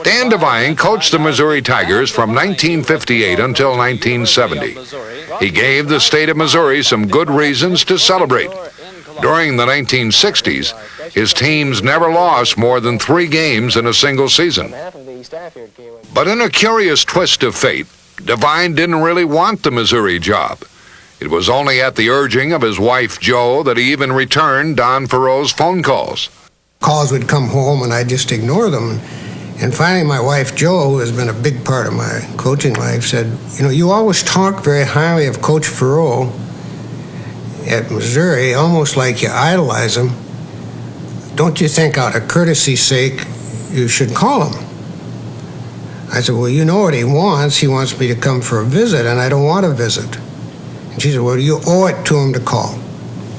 Dan Devine coached the Missouri Tigers from 1958 until 1970. He gave the state of Missouri some good reasons to celebrate. During the 1960s, his teams never lost more than 3 games in a single season. But in a curious twist of fate, Devine didn't really want the Missouri job. It was only at the urging of his wife, Jo, that he even returned Don Farrell's phone calls. Calls would come home and I'd just ignore them. And finally my wife, Jo, who has been a big part of my coaching life, said, you know, you always talk very highly of Coach Farrell at Missouri, almost like you idolize him. Don't you think out of courtesy's sake you should call him? I said, well, you know what he wants. He wants me to come for a visit, and I don't want a visit. And she said, well, you owe it to him to call.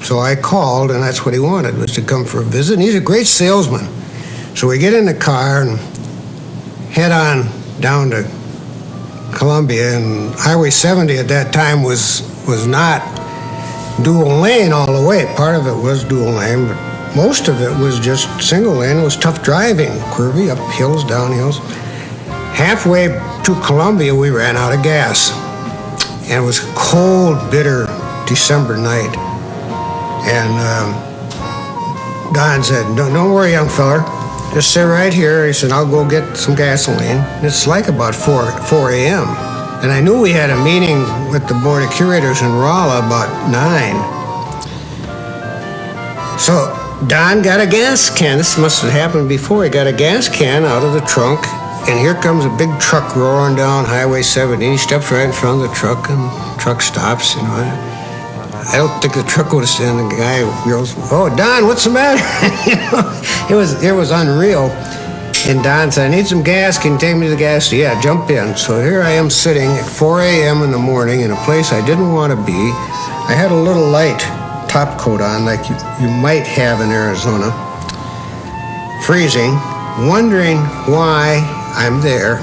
So I called, and that's what he wanted, was to come for a visit. And he's a great salesman. So we get in the car and head on down to Columbia. And Highway 70 at that time was not dual lane all the way. Part of it was dual lane, but most of it was just single lane. It was tough driving, curvy, up hills, down hills. Halfway to Columbia, we ran out of gas. And it was a cold, bitter December night. And Don said, don't worry, young feller. Just sit right here. He said, I'll go get some gasoline. And it's like about 4 a.m. And I knew we had a meeting with the Board of Curators in Rolla about 9. So Don got a gas can. This must have happened before. He got a gas can out of the trunk. And here comes a big truck roaring down Highway 70. He steps right in front of the truck, and the truck stops. You know, I don't think the truck would have stood. The guy goes, "Oh, Don, what's the matter?" You know, it was unreal. And Don said, "I need some gas. Can you take me to the gas station?" "Yeah, jump in." So here I am sitting at 4 a.m. in the morning in a place I didn't want to be. I had a little light top coat on, like you might have in Arizona. Freezing, wondering why I'm there.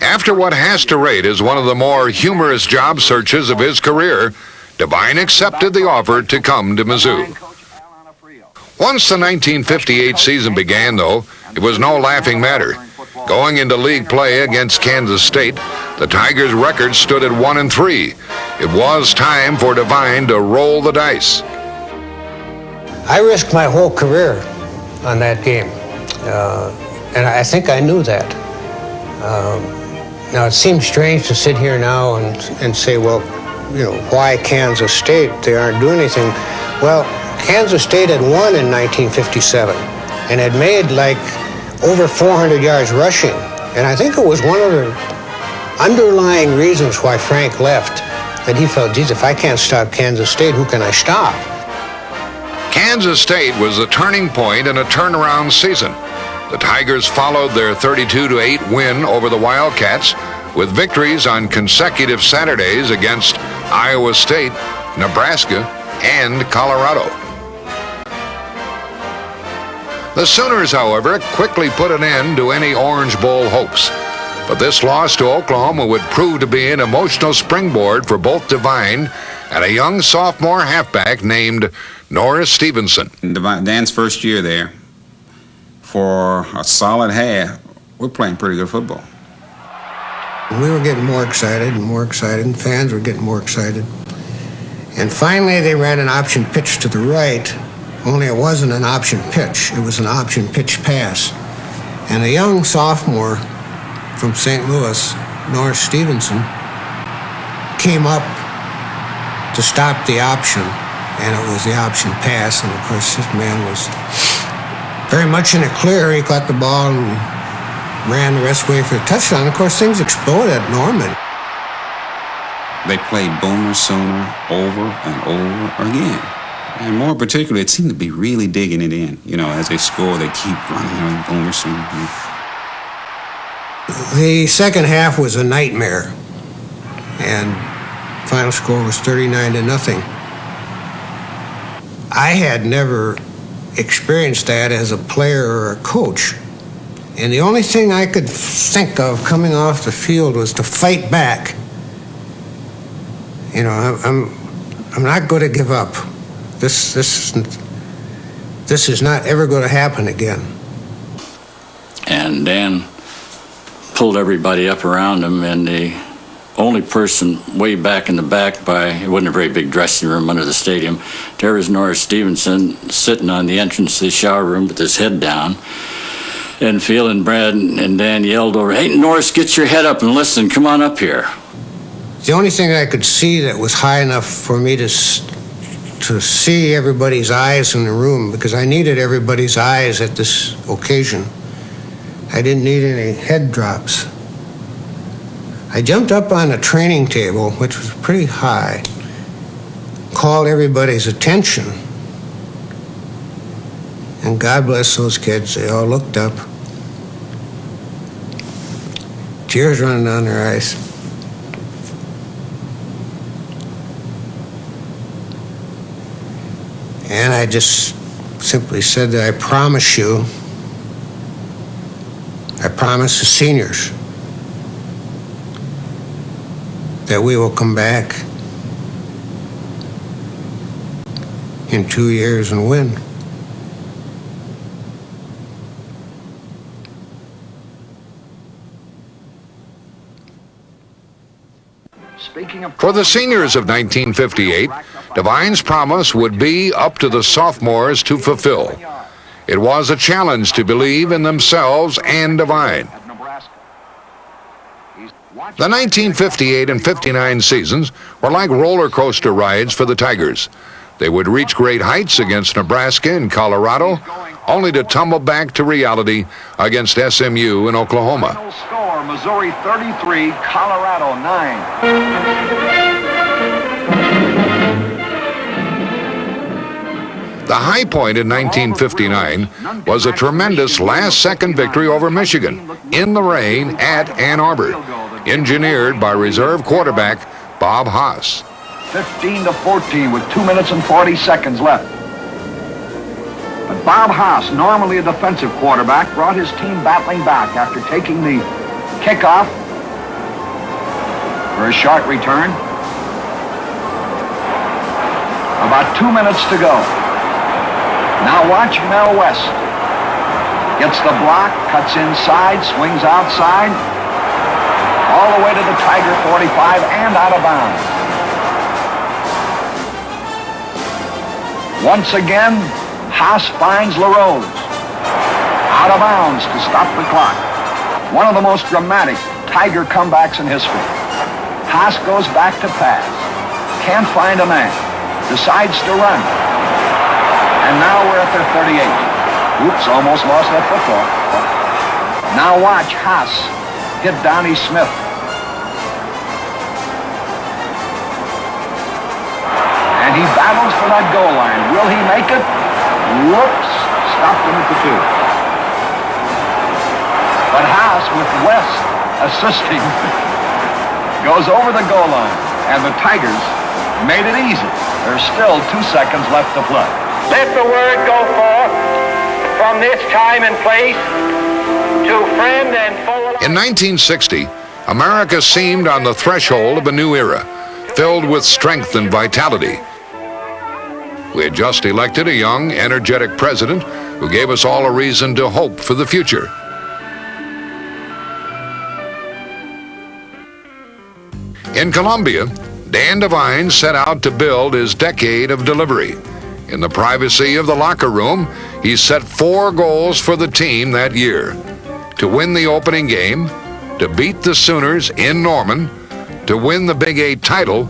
After what has to rate as one of the more humorous job searches of his career, Devine accepted the offer to come to Mizzou. Once the 1958 season began, though, it was no laughing matter. Going into league play against Kansas State, the Tigers' record stood at 1-3. It was time for Devine to roll the dice. I risked my whole career on that game. And I think I knew that. Now, it seems strange to sit here now and say, well, you know, why Kansas State? They aren't doing anything. Well, Kansas State had won in 1957 and had made like over 400 yards rushing. And I think it was one of the underlying reasons why Frank left, that he felt, geez, if I can't stop Kansas State, who can I stop? Kansas State was the turning point in a turnaround season. The Tigers followed their 32-8 win over the Wildcats with victories on consecutive Saturdays against Iowa State, Nebraska, and Colorado. The Sooners, however, quickly put an end to any Orange Bowl hopes. But this loss to Oklahoma would prove to be an emotional springboard for both Devine and a young sophomore halfback named Norris Stevenson. Dan's first year there, for a solid half, we're playing pretty good football. We were getting more excited, and fans were getting more excited. And finally, they ran an option pitch to the right, only it wasn't an option pitch. It was an option pitch pass. And a young sophomore from St. Louis, Norris Stevenson, came up to stop the option, and it was the option pass. And, of course, this man was very much in the clear. He caught the ball and ran the rest of the way for the touchdown. Of course, things exploded at Norman. They played Boomer Sooner over and over again. And more particularly, it seemed to be really digging it in. You know, as they score, they keep running on Boomer Sooner. The second half was a nightmare. And final score was 39-0. I had never experienced that as a player or a coach. And the only thing I could think of coming off the field was to fight back. You know, I'm not going to give up. This is not ever going to happen again. and Dan pulled everybody up around him, and the only person way back in the back it wasn't a very big dressing room under the stadium, there was Norris Stevenson sitting on the entrance to the shower room with his head down. And Phil and Brad and Dan yelled over, "Hey, Norris, get your head up and listen. Come on up here." The only thing I could see that was high enough for me to see everybody's eyes in the room, because I needed everybody's eyes at this occasion. I didn't need any head drops. I jumped up on a training table, which was pretty high, called everybody's attention. And God bless those kids, they all looked up. Tears running down their eyes. And I just simply said that I promise the seniors, that we will come back in 2 years and win. For the seniors of 1958, Devine's promise would be up to the sophomores to fulfill. It was a challenge to believe in themselves and Devine. The 1958 and 59 seasons were like roller coaster rides for the Tigers. They would reach great heights against Nebraska and Colorado, only to tumble back to reality against SMU in Oklahoma. Final score, Missouri 33, Colorado 9. The high point in 1959 was a tremendous last-second victory over Michigan in the rain at Ann Arbor, engineered by reserve quarterback Bob Haas. 15-14 with 2 minutes and 40 seconds left. But Bob Haas, normally a defensive quarterback, brought his team battling back after taking the kickoff for a short return. About 2 minutes to go. Now watch Mel West. Gets the block, cuts inside, swings outside, all the way to the Tiger 45 and out of bounds. Once again, Haas finds LaRose. Out of bounds to stop the clock. One of the most dramatic Tiger comebacks in history. Haas goes back to pass. Can't find a man. Decides to run. And now we're at their 38. Oops, almost lost that football. Now watch Haas hit Donnie Smith. And he battles for that goal line. Will he make it? Whoops, stopped him at the 2. But Haas, with West assisting, goes over the goal line. And the Tigers made it easy. There's still 2 seconds left to play. Let the word go forth from this time and place to friend and foe. In 1960, America seemed on the threshold of a new era, filled with strength and vitality. We had just elected a young, energetic president who gave us all a reason to hope for the future. In Columbia, Dan Devine set out to build his decade of delivery. In the privacy of the locker room, he set 4 goals for the team that year: to win the opening game, to beat the Sooners in Norman, to win the Big 8 title,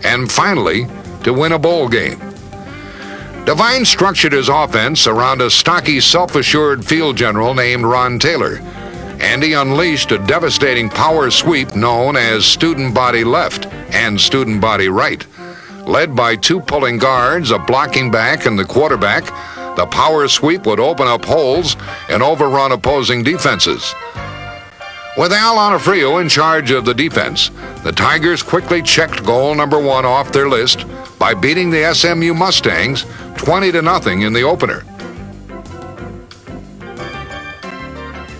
and finally, to win a bowl game. Devine structured his offense around a stocky, self-assured field general named Ron Taylor, and he unleashed a devastating power sweep known as student body left and student body right. Led by 2 pulling guards, a blocking back, and the quarterback, the power sweep would open up holes and overrun opposing defenses. With Al Onofrio in charge of the defense, the Tigers quickly checked goal number 1 off their list by beating the SMU Mustangs 20-0 in the opener.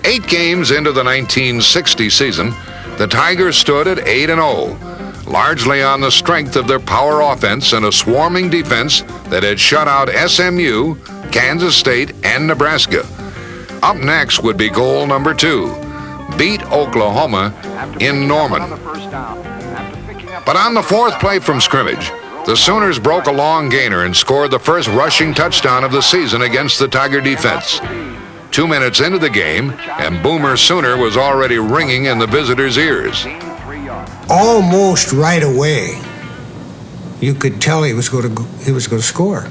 8 games into the 1960 season, the Tigers stood at 8-0, largely on the strength of their power offense and a swarming defense that had shut out SMU, Kansas State, and Nebraska. Up next would be goal number 2. Beat Oklahoma in Norman. But on the 4th play from scrimmage, the Sooners broke a long gainer and scored the first rushing touchdown of the season against the Tiger defense. 2 minutes into the game, and Boomer Sooner was already ringing in the visitors' ears. Almost right away, you could tell he was going to score,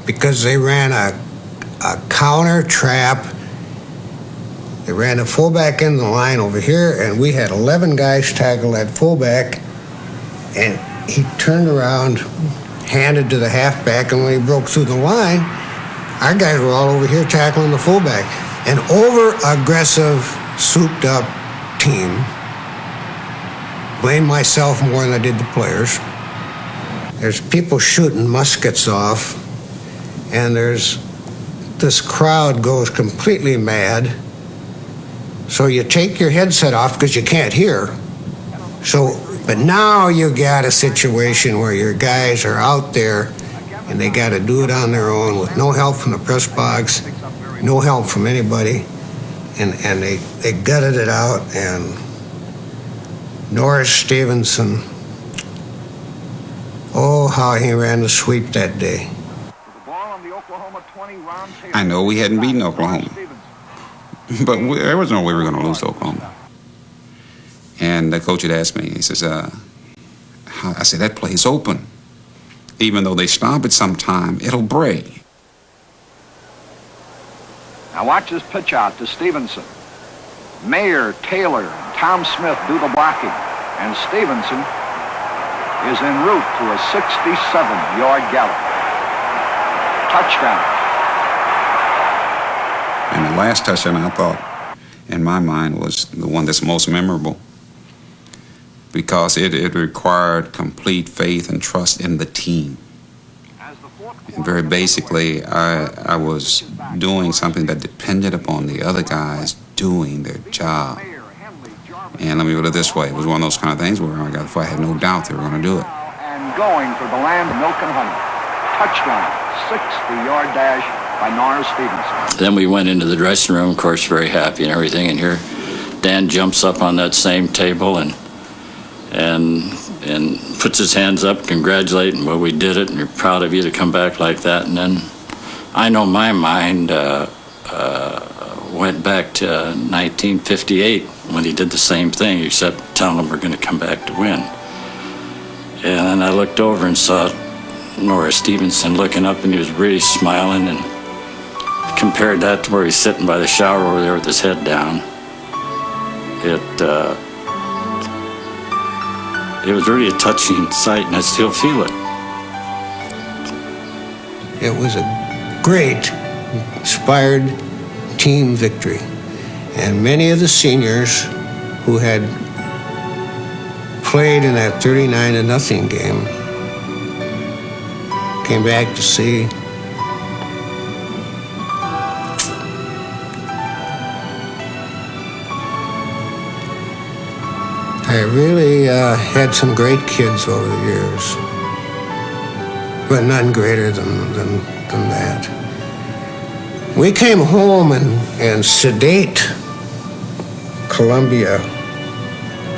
because they ran a counter trap. They ran the fullback in the line over here, and we had 11 guys tackle that fullback, and he turned around, handed to the halfback, and when he broke through the line, our guys were all over here tackling the fullback. An over-aggressive, souped-up team. Blame myself more than I did the players. There's people shooting muskets off, and this crowd goes completely mad. So you take your headset off because you can't hear. But now you got a situation where your guys are out there and they got to do it on their own with no help from the press box, no help from anybody, and they gutted it out. And Norris Stevenson, oh, how he ran the sweep that day. I know we hadn't beaten Oklahoma, but there was no way we were going to lose to Oklahoma. And the coach had asked me, he says, I said, that play's open. Even though they stop it sometime, it'll break. Now watch this pitch out to Stevenson. Mayer, Taylor, and Tom Smith do the blocking, and Stevenson is en route to a 67-yard gallop. Touchdown. And the last touchdown, I thought, in my mind, was the one that's most memorable, because it required complete faith and trust in the team. And very basically, I was doing something that depended upon the other guys doing their job. And let me put it this way, it was one of those kind of things where I had no doubt they were going to do it. And going for the land of milk and honey. Touchdown, 60-yard dash by Norris Stevenson. Then we went into the dressing room, of course, very happy and everything. And here, Dan jumps up on that same table and puts his hands up, congratulating, well, we did it, and we're proud of you to come back like that. And then I know my mind went back to 1958 when he did the same thing, except telling them we're going to come back to win. And then I looked over and saw Norris Stevenson looking up, and he was really smiling, and compared that to where he's sitting by the shower over there with his head down. It was really a touching sight, and I still feel it. It was a great, inspired team victory. And many of the seniors who had played in that 39-0 game came back to see. I really had some great kids over the years, but none greater than that. We came home and sedate Columbia,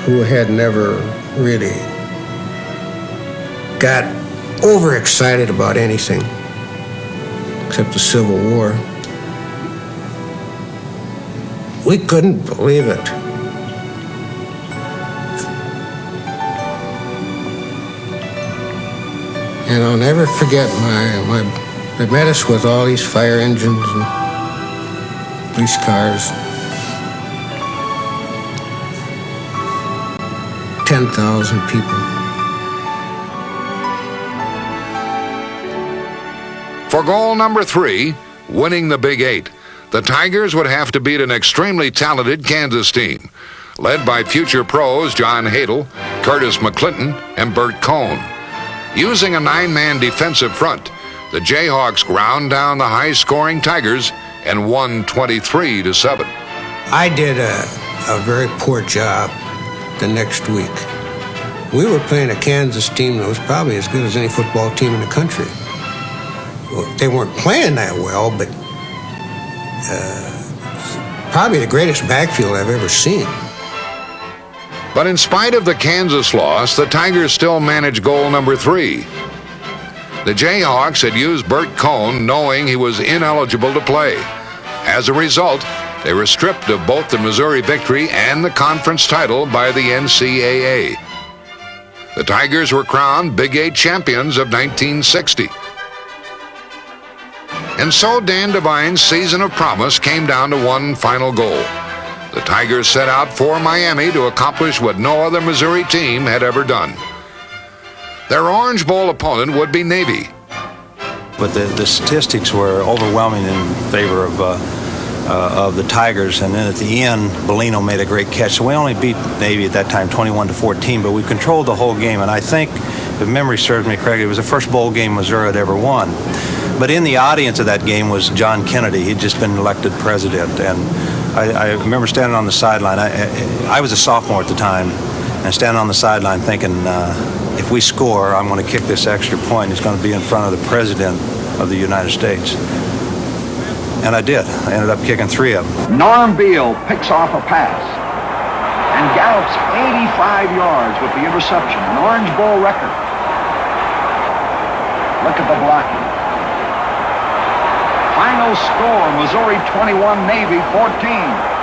who had never really got overexcited about anything except the Civil War. We couldn't believe it. And I'll never forget they met us with all these fire engines and police cars. 10,000 people. For goal number 3, winning the Big 8, the Tigers would have to beat an extremely talented Kansas team, led by future pros John Hadel, Curtis McClinton, and Bert Cohn. Using a 9-man defensive front, the Jayhawks ground down the high-scoring Tigers and won 23-7. I did a very poor job the next week. We were playing a Kansas team that was probably as good as any football team in the country. Well, they weren't playing that well, but probably the greatest backfield I've ever seen. But in spite of the Kansas loss, the Tigers still managed goal number 3. The Jayhawks had used Bert Cohn knowing he was ineligible to play. As a result, they were stripped of both the Missouri victory and the conference title by the NCAA. The Tigers were crowned Big 8 champions of 1960. And so Dan Devine's season of promise came down to one final goal. The Tigers set out for Miami to accomplish what no other Missouri team had ever done. Their Orange Bowl opponent would be Navy. But the statistics were overwhelming in favor of the Tigers, and then at the end, Bellino made a great catch. So we only beat Navy at that time 21-14, but we controlled the whole game. And I think, if memory serves me correctly, it was the first bowl game Missouri had ever won. But in the audience of that game was John Kennedy. He'd just been elected president, and I remember standing on the sideline. I was a sophomore at the time, and standing on the sideline thinking, if we score, I'm going to kick this extra point. It's going to be in front of the President of the United States. And I did. I ended up kicking 3 of them. Norm Beal picks off a pass and gallops 85 yards with the interception, an Orange Bowl record. Look at the blocking. Final score, Missouri 21, Navy 14.